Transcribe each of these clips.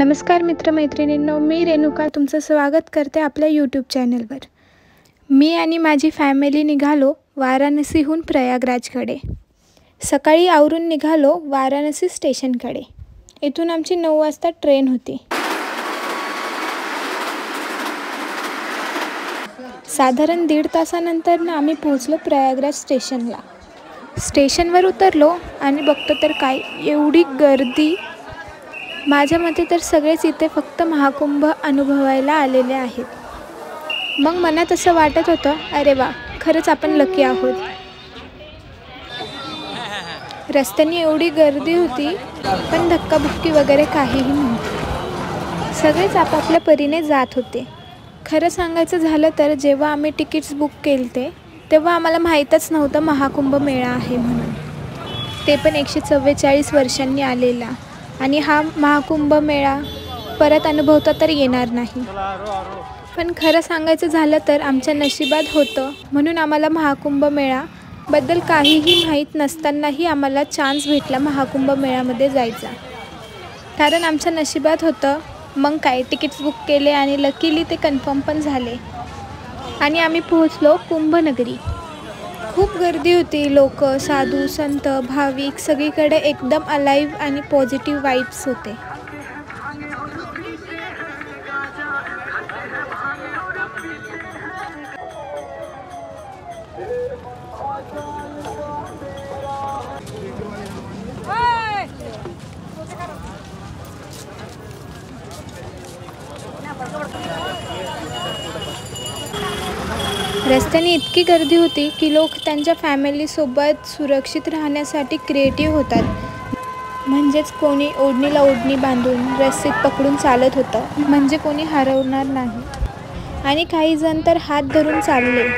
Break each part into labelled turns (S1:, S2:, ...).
S1: नमस्कार मित्रमैत्रिणींनो, मी रेणुका तुमचं स्वागत करते आपल्या यूट्यूब चॅनलवर। मी आणि माझी फॅमिली निघालो वाराणसीहून प्रयागराजकडे। सकाळी आवरून निघालो वाराणसी स्टेशनकडे। इथून आमची 9 वाजता ट्रेन होती। साधारण 1.5 तासानंतर आम्ही पोहोचलो प्रयागराज स्टेशनला। स्टेशनवर उतरलो आणि बघतो तर काय एवढी गर्दी। माझ्या मते तर सगळेच इथे फक्त महाकुंभ अनुभवायला आलेले आहेत। मग मनात असं वाटत होतं, अरे वा, खरंच आपण लकी आहोत। रस्त्याने एवढी गर्दी होती, पण धक्काबुक्की वगैरे काहीही नव्हती। सगळेच आपापल्या परीने जात होते। खरं सांगायचं झालं तर जेव्हा आम्ही तिकीट्स बुक केलते तेव्हा आम्हाला माहीतच नव्हतं महाकुंभ मेळा आहे म्हणून, ते पण 144 वर्षांनी आलेला। आणि हा महाकुंभ मेळा परत अनुभवता तर येणार नाही। पण खरं सांगायचं झालं तर आमच्या नशिबात होतं, म्हणून आम्हाला महाकुंभ मेळाबद्दल काहीही माहीत नसतानाही आम्हाला चान्स भेटला महाकुंभ मेळ्यामध्ये जायचा। कारण आमच्या नशिबात होतं। मग काय, तिकीट्स बुक केले आणि लकीली ते कन्फर्म पण झाले आणि आम्ही पोहोचलो कुंभनगरी। खूप गर्दी होती। लोक, साधू, संत, भाविक सगळीकडे एकदम अलाइव्ह आणि पॉझिटिव्ह वाइब्स होते। रस्त्याने इतकी गर्दी होती की लोक त्यांच्या फॅमिलीसोबत सुरक्षित राहण्यासाठी क्रिएटिव्ह होतात। म्हणजेच कोणी ओढणीला ओढणी बांधून रस्सीत पकडून चालत होतं, म्हणजे कोणी हरवणार नाही। आणि काही जण तर हात धरून चालले।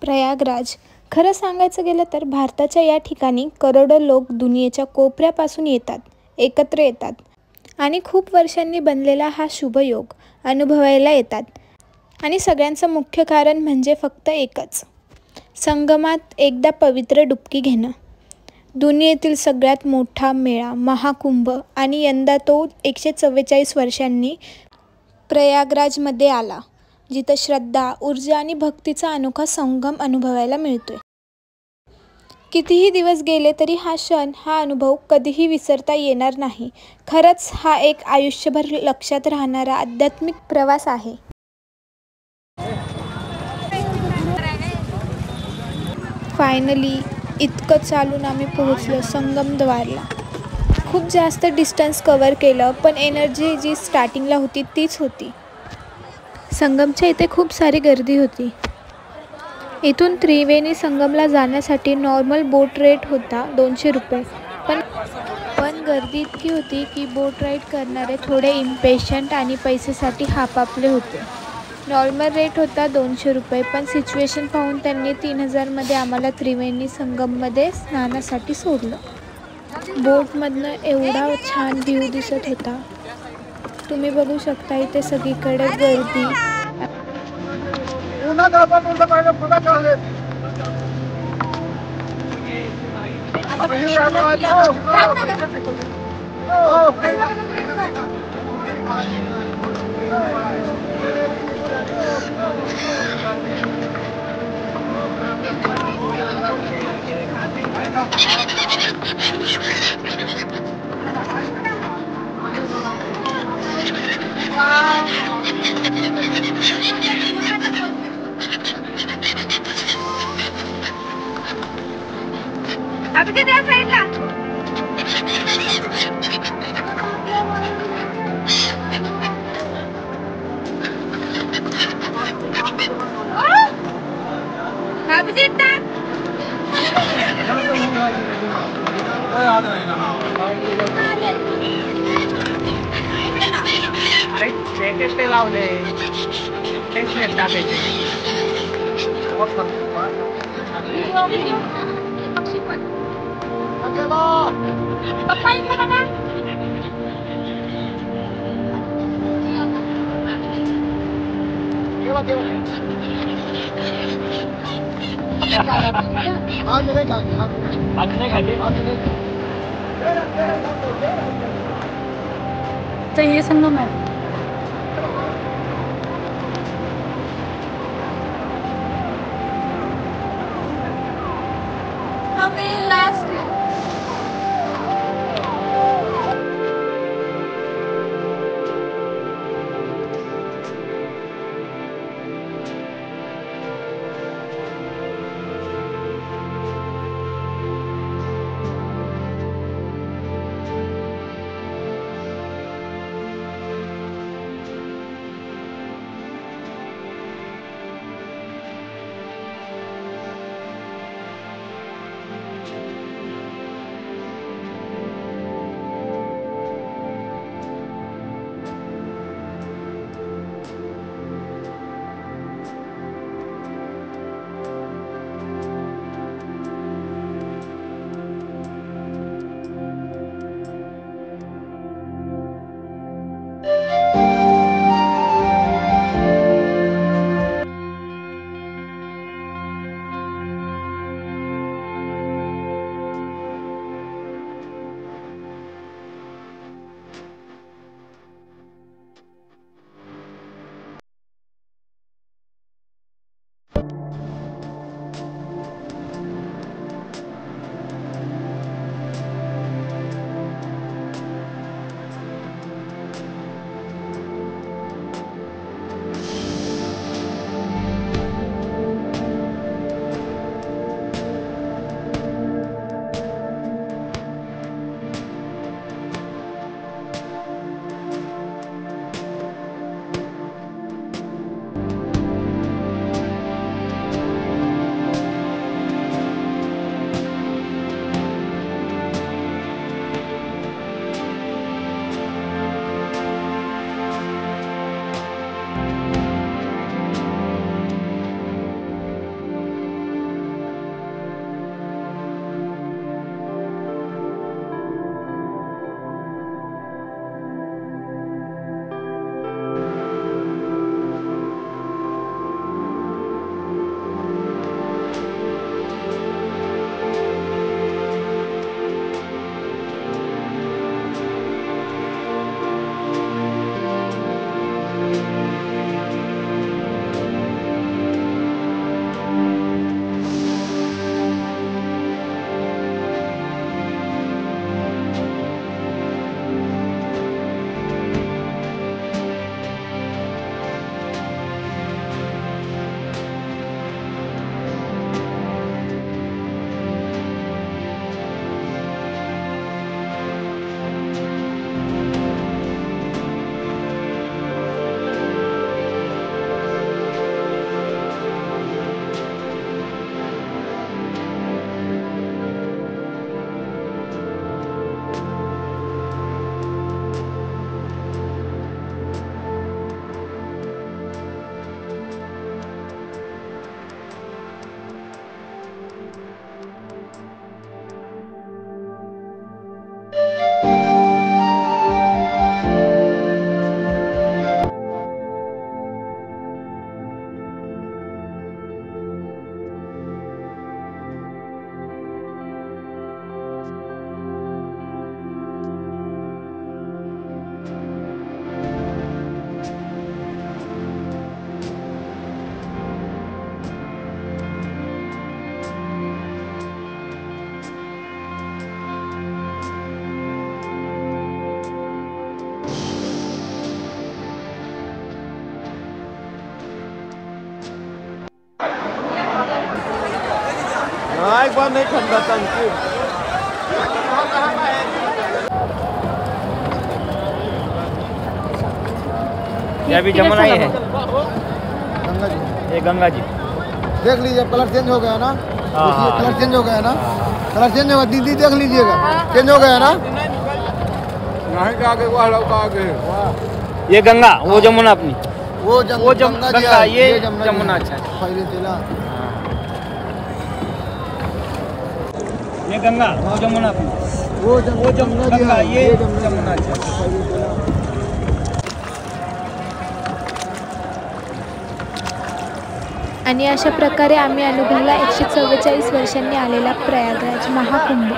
S1: प्रयागराज, खरं सांगायचं गेलं तर भारताच्या या ठिकाणी करोडो लोक दुनियेच्या कोपऱ्यापासून एकत्र येतात आणि खूप वर्षांनी बनलेला हा शुभयोग अनुभवायला येतात। आणि सगळ्यांचं मुख्य कारण म्हणजे फक्त एकच, संगमात एकदा पवित्र डुबकी घेणं। दुनियेतील सगळ्यात मोठा मेळा महाकुंभ, आणि यंदा तो 144 वर्षांनी प्रयागराजमध्ये आला, जिथं श्रद्धा, ऊर्जा आणि भक्तीचा अनोखा संगम अनुभवायला मिळतोय। कितीही दिवस गेले तरी हा क्षण, हा अनुभव कधीही विसरता येणार नाही। खरंच हा एक आयुष्यभर लक्षात राहणारा आध्यात्मिक प्रवास आहे। फायनली इतकं चालून आम्ही पोहोचलो संगमद्वारला। खूप जास्त डिस्टन्स कव्हर केलं, पण एनर्जी जी स्टार्टिंगला होती तीच होती। संगमच्या इथे खूप सारी गर्दी होती। इथून त्रिवेणी संगमला जाण्यासाठी नॉर्मल बोट रेट होता 200 रुपये, पण गर्दी इतकी होती की बोट राईड करणारे थोडे इम्पेशंट आणि पैसेसाठी हापापले होते। नॉर्मल रेट होता 200 रुपये, पण सिच्युएशन पाहून त्यांनी 3000मध्ये आम्हाला त्रिवेणी संगममध्ये स्नानासाठी सोडलं। बोटमधनं एवढा छान व्ह्यू दिसत होता, तुम्ही बघू शकता। इथे सगळीकडे गर्दी। अभी त्या साईडला
S2: ते लावले टाकायचे
S3: चाहिए संगम है
S4: एक बार नहीं ठंडा टंकी
S2: ये अभी जमुना ही है,
S4: गंगा जी।
S2: ये गंगा जी।
S4: देख लीजिए कलर चेंज हो गया ना,
S2: हाँ,
S4: कलर चेंज हो गया ना। कलर चेंज होगा, दीदी देख लीजिएगा, चेंज हो गया ना। नहीं के आगे वो हलाओ का आगे।
S2: ये गंगा, वो जमुना अपनी।
S4: वो
S2: गंगा, ये जमुना। अच्छा
S4: पहले चला।
S2: ये गंगा, वो जमुना अपनी।
S4: वो गंगा,
S2: ये जमुना। अच्छा
S1: आणि अशा प्रकारे आम्ही अनुभवला 144 वर्षांनी आलेला प्रयागराज महाकुंभ.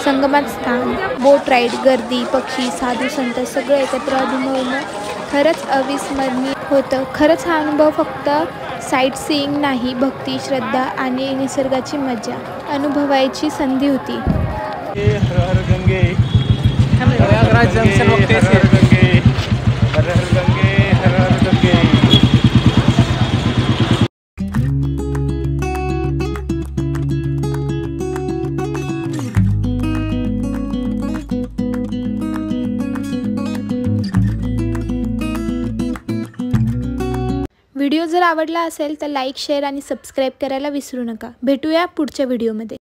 S1: संगमात स्थान, बोट राईड, गर्दी, पक्षी, साधू संत सगळं एकत्र अनुभवणं खरंच अविस्मरणीय होतं. खरंच हा अनुभव फक्त साईट सीइंग नाही, भक्ती, श्रद्धा आणि निसर्गाची मजा अनुभवायची संधी होती.
S2: हर हर गंगे, प्रयागराज जंक्शन वक्ते हर हर गंगे, हर हर गंगे, हर हर गंगे.
S1: व्हिडिओ जर आवडला असेल तर लाईक, शेअर आणि सबस्क्राईब करायला विसरू नका. भेटूया पुढच्या व्हिडिओमध्ये.